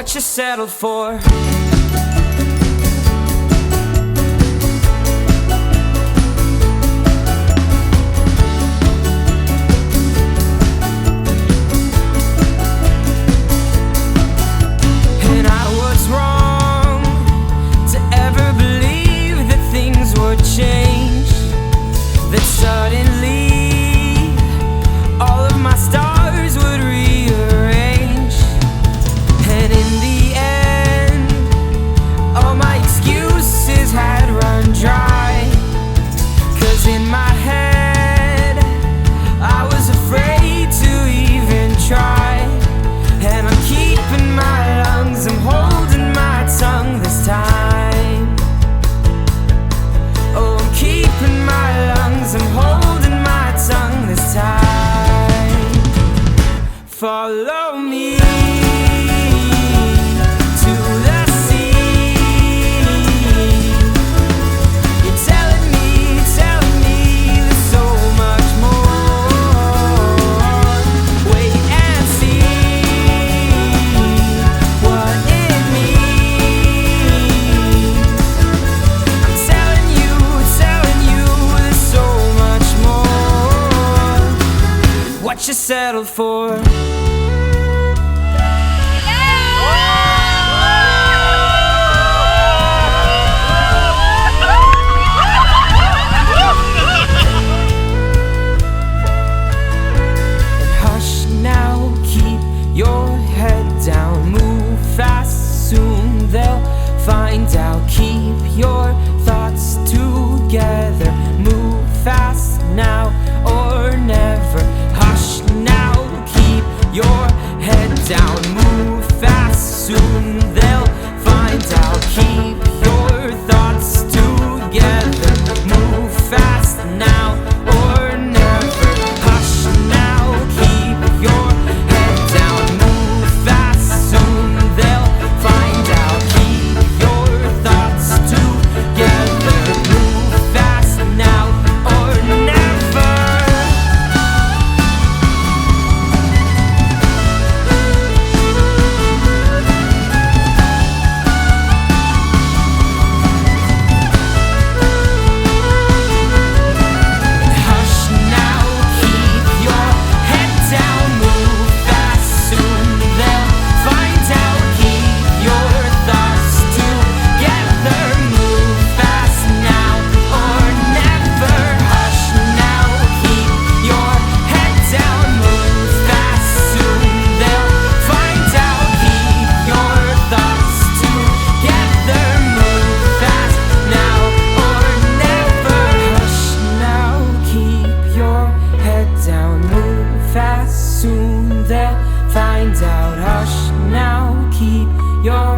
what you settled for. And I was wrong to ever believe that things would change, that suddenly all of my stars would rearrange. And in the end, all my excuses had run dry. 'Cause in my head, I was afraid to even try. And I'm keeping my lungs, I'm holding my tongue this time. Oh, I'm keeping my lungs, I'm holding my tongue this time. Follow me to the sea. You're telling me there's so much more. Wait and see what it means. I'm telling you there's so much more. What you settled for. Your head down, move fast, soon they'll find out. Keep your thoughts together, move fast now or never. Hush now, keep your head down, move fast, soon they'll find out. Keep your thoughts together, move fast now or never. Hush now, keep your head down. Soon they'll find out. Hush now, keep your